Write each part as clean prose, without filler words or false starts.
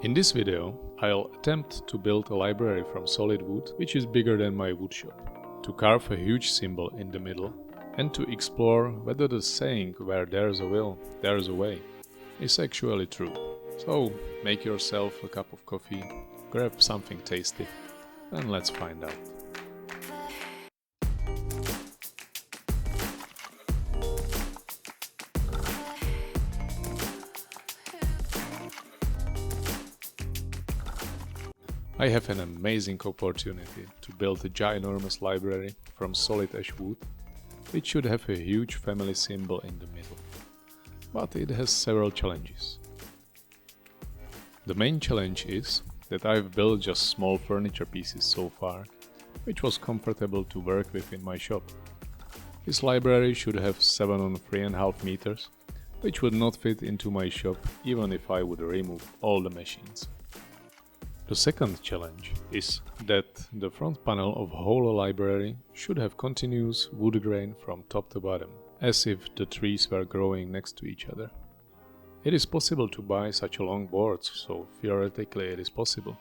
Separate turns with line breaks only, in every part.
In this video, I'll attempt to build a library from solid wood which is bigger than my woodshop, to carve a huge symbol in the middle, and to explore whether the saying "where there's a will, there's a way" is actually true. So make yourself a cup of coffee, grab something tasty, and let's find out. I have an amazing opportunity to build a ginormous library from solid ash wood, which should have a huge family symbol in the middle. But it has several challenges. The main challenge is that I've built just small furniture pieces so far, which was comfortable to work with in my shop. This library should have 7 on 3.5 meters, which would not fit into my shop even if I would remove all the machines. The second challenge is that the front panel of whole library should have continuous wood grain from top to bottom, as if the trees were growing next to each other. It is possible to buy such a long boards, so theoretically it is possible.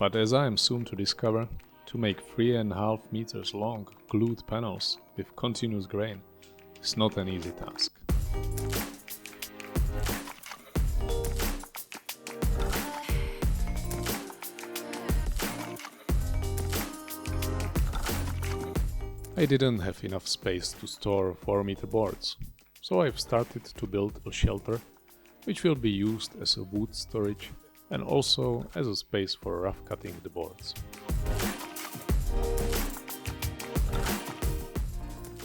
But as I am soon to discover, to make 3.5 meters long glued panels with continuous grain is not an easy task. I didn't have enough space to store 4-meter boards, so I've started to build a shelter which will be used as a wood storage and also as a space for rough cutting the boards.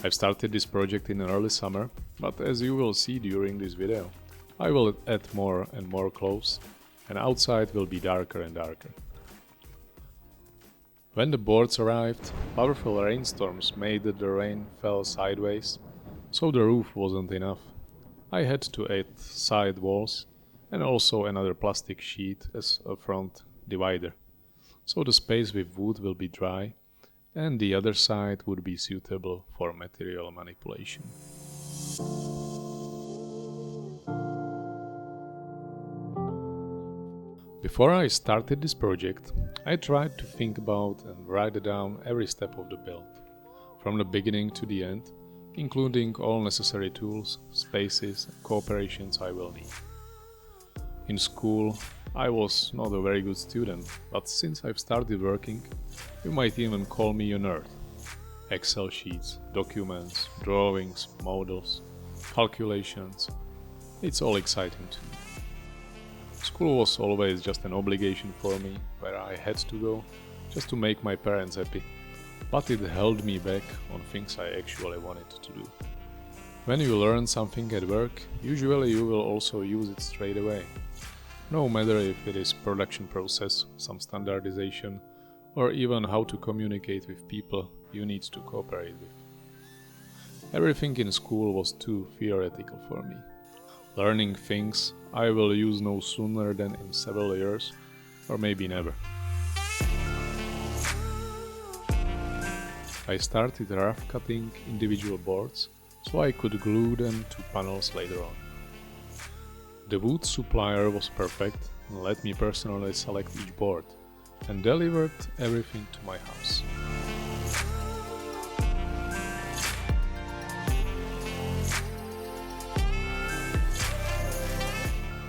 I've started this project in early summer, but as you will see during this video, I will add more and more clothes, and outside will be darker and darker. When the boards arrived, powerful rainstorms made that the rain fell sideways, so the roof wasn't enough. I had to add side walls and also another plastic sheet as a front divider, so the space with wood will be dry and the other side would be suitable for material manipulation. Before I started this project, I tried to think about and write down every step of the build, from the beginning to the end, including all necessary tools, spaces, and cooperations I will need. In school, I was not a very good student, but since I've started working, you might even call me a nerd. Excel sheets, documents, drawings, models, calculations, it's all exciting to me. School was always just an obligation for me, where I had to go just to make my parents happy, but it held me back on things I actually wanted to do. When you learn something at work, usually you will also use it straight away, no matter if it is production process, some standardization, or even how to communicate with people you need to cooperate with. Everything in school was too theoretical for me. Learning things I will use no sooner than in several years, or maybe never. I started rough cutting individual boards so I could glue them to panels later on. The wood supplier was perfect and let me personally select each board and delivered everything to my house.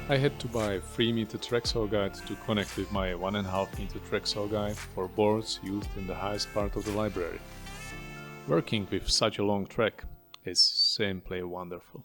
I had to buy a 3-meter Trexel guide to connect with my 1.5-meter Trexel guide for boards used in the highest part of the library. Working with such a long track is simply wonderful.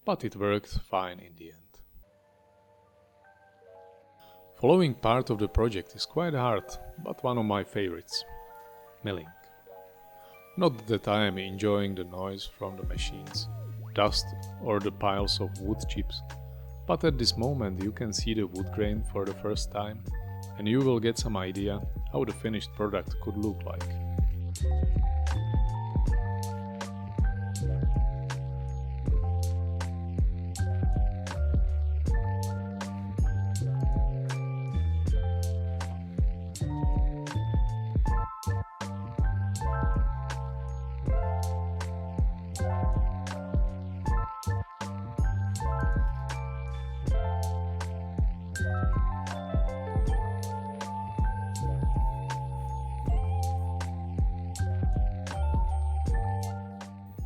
But it worked fine in the end. Following part of the project is quite hard, but one of my favorites: milling. Not that I am enjoying the noise from the machines, dust or the piles of wood chips, but at this moment you can see the wood grain for the first time and you will get some idea how the finished product could look like.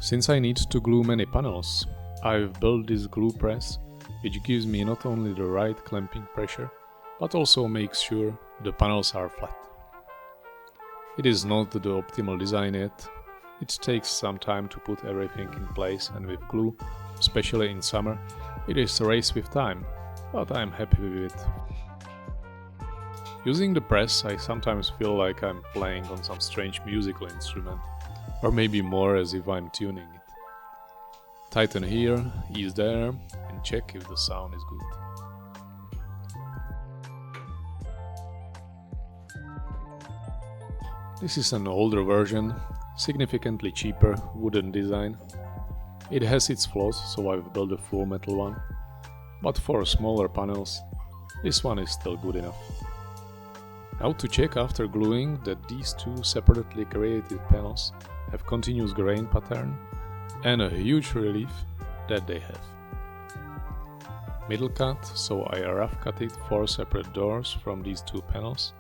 Since I need to glue many panels, I've built this glue press, which gives me not only the right clamping pressure, but also makes sure the panels are flat. It is not the optimal design yet. It takes some time to put everything in place, and with glue, especially in summer, it is a race with time, but I'm happy with it. Using the press, I sometimes feel like I'm playing on some strange musical instrument, or maybe more as if I'm tuning it. Tighten here, ease there, and check if the sound is good. This is an older version, significantly cheaper wooden design. It has its flaws, so I've built a full metal one, but for smaller panels, this one is still good enough. Now to check after gluing that these two separately created panels have continuous grain pattern and a huge relief that they have. Middle cut, so I rough cut it 4 separate doors from these two panels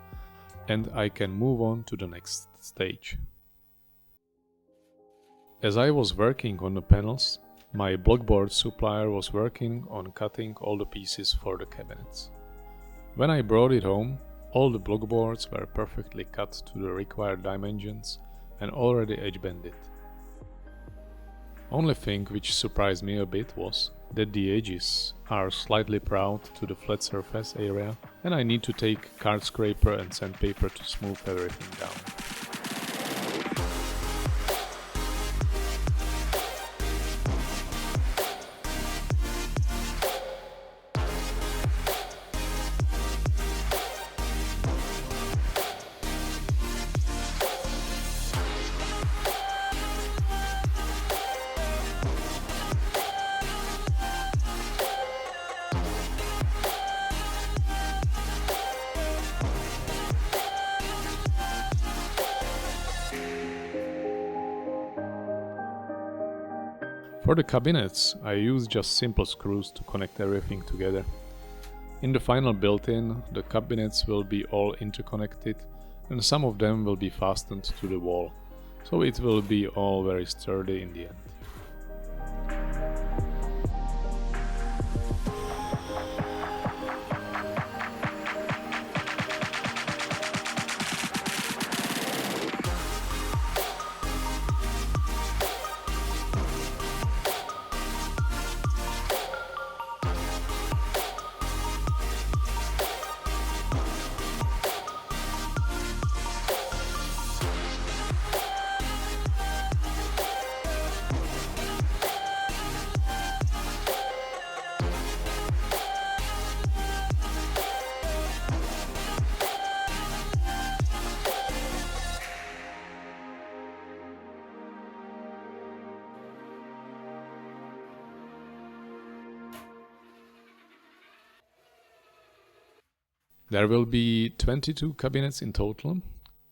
and I can move on to the next stage. As I was working on the panels, my blockboard supplier was working on cutting all the pieces for the cabinets. When I brought it home, all the blockboards were perfectly cut to the required dimensions and already edge-bended. Only thing which surprised me a bit was that the edges are slightly proud to the flat surface area and I need to take card scraper and sandpaper to smooth everything down. For the cabinets, I use just simple screws to connect everything together. In the final built-in, the cabinets will be all interconnected and some of them will be fastened to the wall, so it will be all very sturdy in the end. There will be 22 cabinets in total,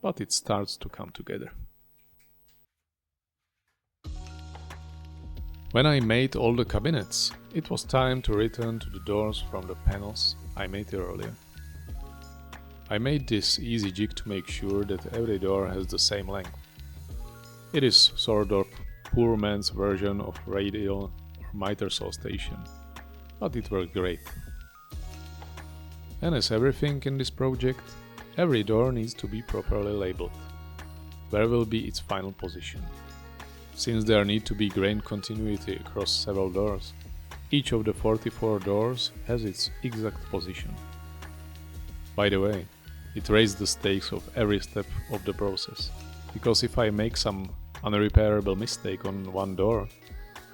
but it starts to come together. When I made all the cabinets, it was time to return to the doors from the panels I made earlier. I made this easy jig to make sure that every door has the same length. It is sort of poor man's version of radial or miter saw station, but it worked great. And as everything in this project, every door needs to be properly labeled. Where will be its final position? Since there need to be grain continuity across several doors, each of the 44 doors has its exact position. By the way, it raised the stakes of every step of the process, because if I make some unrepairable mistake on one door.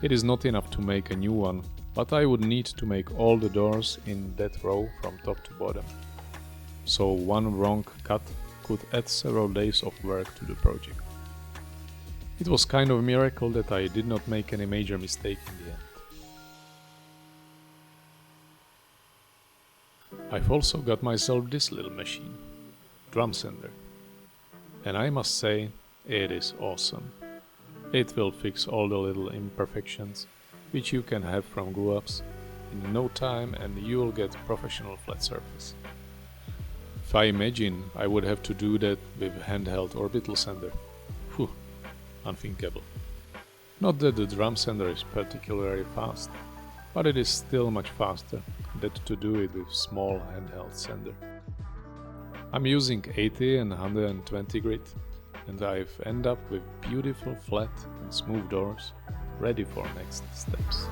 It is not enough to make a new one, but I would need to make all the doors in that row from top to bottom. So one wrong cut could add several days of work to the project. It was kind of a miracle that I did not make any major mistake in the end. I've also got myself this little machine, drum sander. And I must say, it is awesome. It will fix all the little imperfections which you can have from glue-ups in no time, and you will get professional flat surface. If I imagine I would have to do that with handheld orbital sander, whew, unthinkable. Not that the drum sander is particularly fast, but it is still much faster than to do it with small handheld sander. I'm using 80 and 120 grit, and I've ended up with beautiful flat and smooth doors, ready for next steps.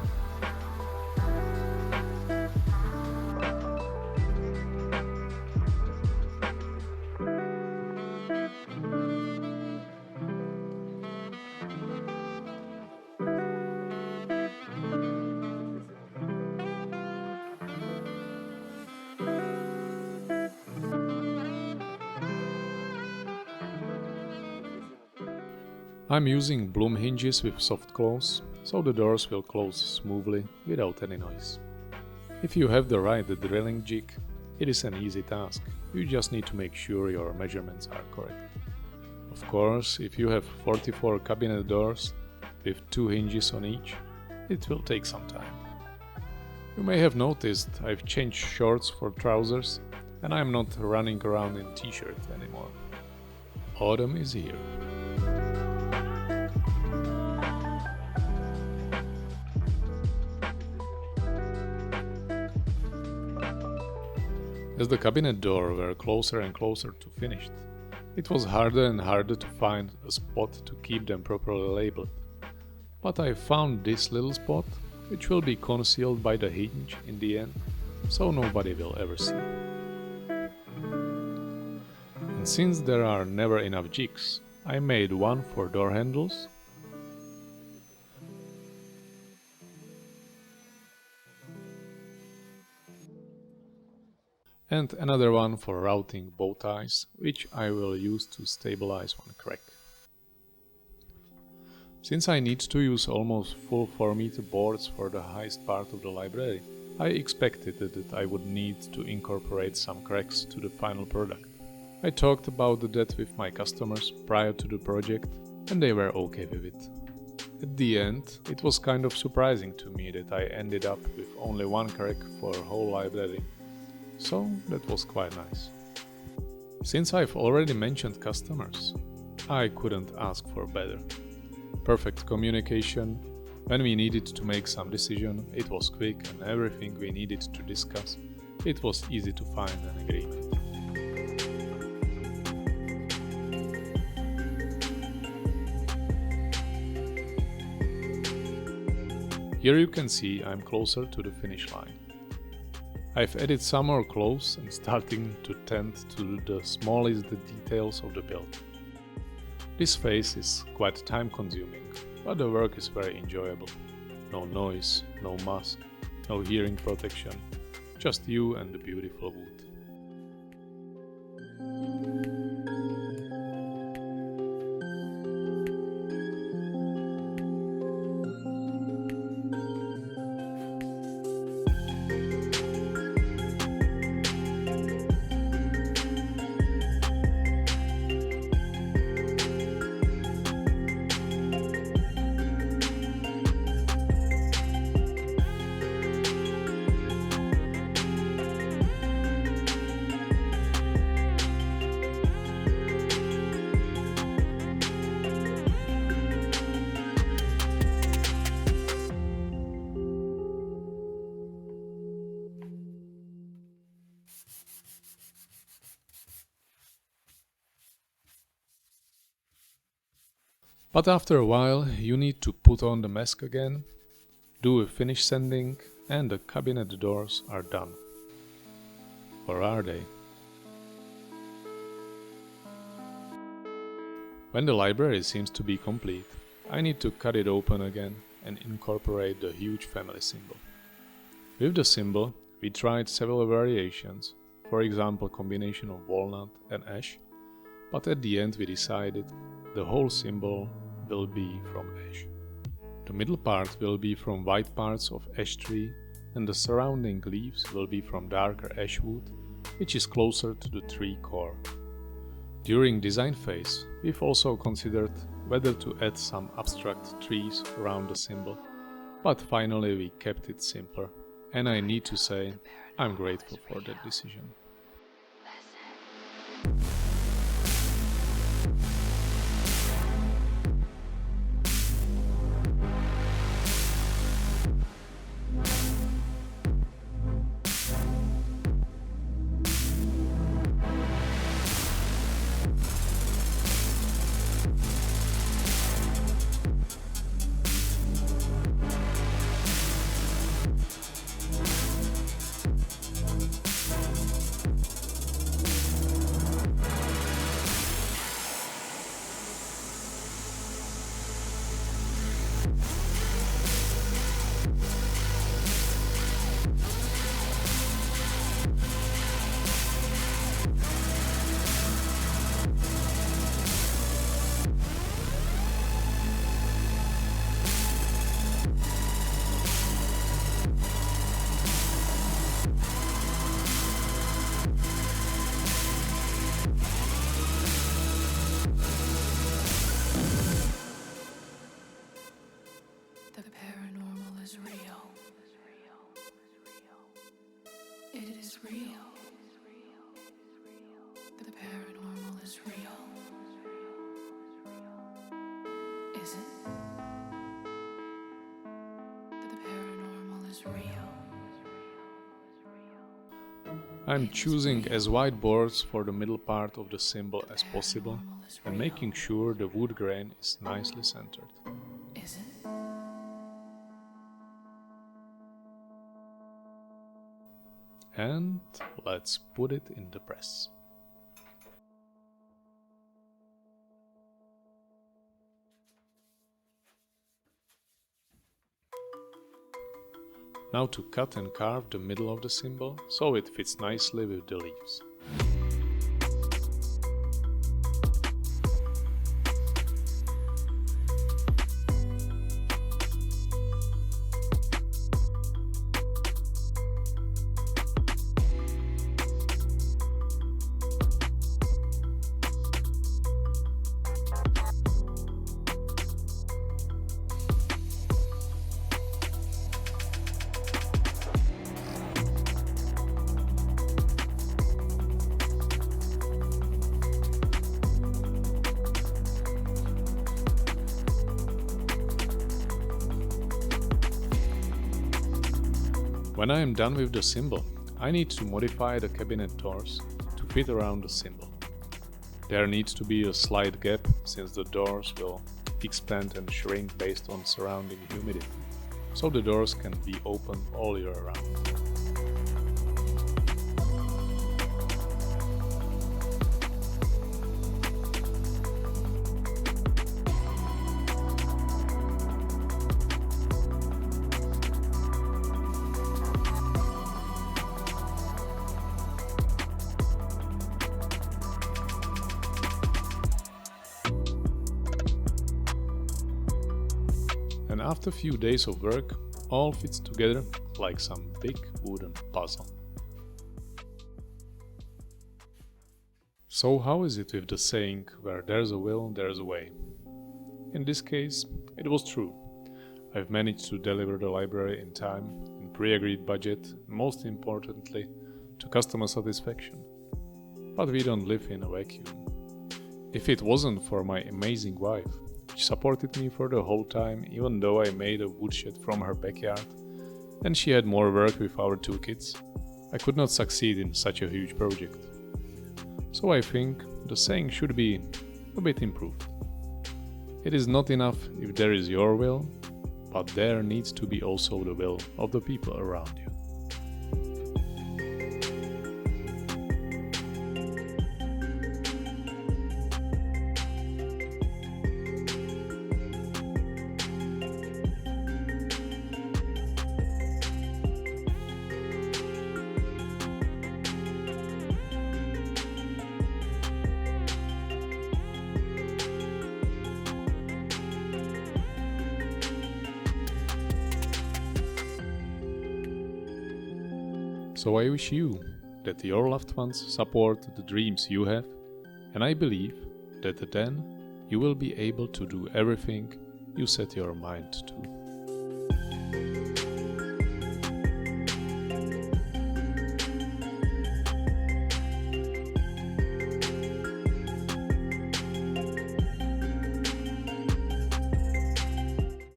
I'm using bloom hinges with soft close, so the doors will close smoothly without any noise. If you have the right drilling jig, it is an easy task. You just need to make sure your measurements are correct. Of course, if you have 44 cabinet doors with 2 hinges on each, it will take some time. You may have noticed I've changed shorts for trousers, and I'm not running around in t-shirt anymore. Autumn is here. As the cabinet door were closer and closer to finished, it was harder and harder to find a spot to keep them properly labeled. But I found this little spot, which will be concealed by the hinge in the end, so nobody will ever see. And since there are never enough jigs, I made one for door handles, and another one for routing bow ties, which I will use to stabilize one crack. Since I need to use almost full 4-meter boards for the highest part of the library, I expected that I would need to incorporate some cracks to the final product. I talked about that with my customers prior to the project, and they were okay with it. At the end, it was kind of surprising to me that I ended up with only one crack for a whole library. So that was quite nice. Since I've already mentioned customers, I couldn't ask for better. Perfect communication. When we needed to make some decision, it was quick, and everything we needed to discuss, it was easy to find an agreement. Here you can see I'm closer to the finish line. I've added some more clothes and starting to tend to the smallest details of the build. This phase is quite time consuming, but the work is very enjoyable. No noise, no mask, no hearing protection, just you and the beautiful wood. But after a while you need to put on the mask again, do a finish sanding, and the cabinet doors are done. Or are they? When the library seems to be complete, I need to cut it open again and incorporate the huge family symbol. With the symbol, we tried several variations, for example combination of walnut and ash, but at the end we decided the whole symbol will be from ash. The middle part will be from white parts of ash tree and the surrounding leaves will be from darker ash wood, which is closer to the tree core. During design phase, we've also considered whether to add some abstract trees around the symbol, but finally we kept it simpler, and I need to say I'm grateful for that decision.
The paranormal is real. It is real. The paranormal is real. Is it? The paranormal is real.
I'm choosing as wide boards for the middle part of the symbol as possible and making sure the wood grain is nicely centered.
Is it?
And let's put it in the press. Now to cut and carve the middle of the symbol so it fits nicely with the leaves. When I am done with the symbol, I need to modify the cabinet doors to fit around the symbol. There needs to be a slight gap since the doors will expand and shrink based on surrounding humidity, so the doors can be open all year round. And after a few days of work, all fits together like some big wooden puzzle. So how is it with the saying, where there's a will, there's a way? In this case, it was true. I've managed to deliver the library in time, in pre-agreed budget, and most importantly, to customer satisfaction. But we don't live in a vacuum. If it wasn't for my amazing wife, which supported me for the whole time even though I made a woodshed from her backyard, and she had more work with our 2 kids, I could not succeed in such a huge project. So I think the saying should be a bit improved. It is not enough if there is your will, but there needs to be also the will of the people around you. So I wish you that your loved ones support the dreams you have, and I believe that then you will be able to do everything you set your mind to.